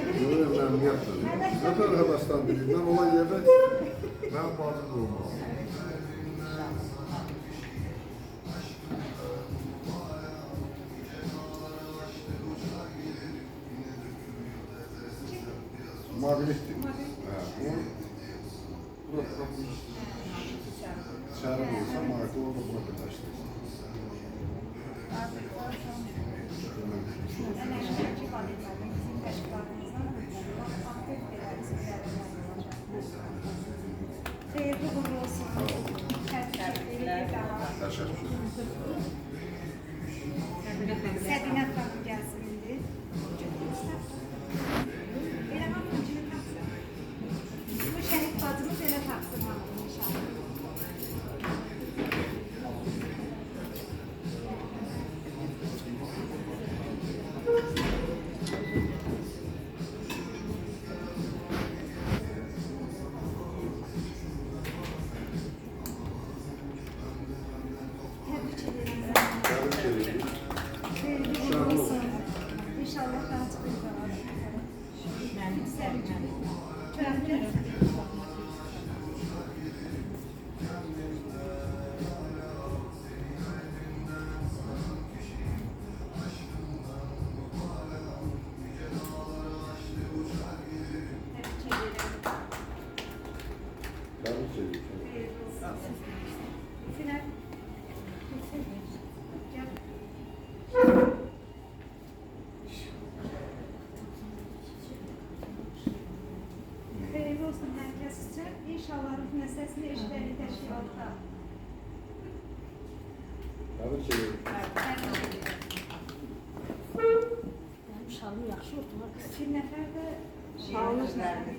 Ben yaptım. Zaten arkadaşlar bileyim. Ben olay yerde ben fazla olmaz. Mobility. Burası çare olsa marka orada buna taşlar. Hayırlı uğurlu olsun. Teşekkür Səbinə xanım gəlsin indi. Elə hamının kimi taxsın. Bu şəhid bacımız elə taxsın hamının inşallah. Təbrik edirəm. Hayırlı uğurlu olsun. İnşallah daha çıxacaq. Mənim sevməm. Təbrik. Hayırlı olsun herkes için. İnşallah ruh meselesini eşitleri teşkilatta. Şalım yaxşı oldu. Bir nəfər də Şalımız nədir?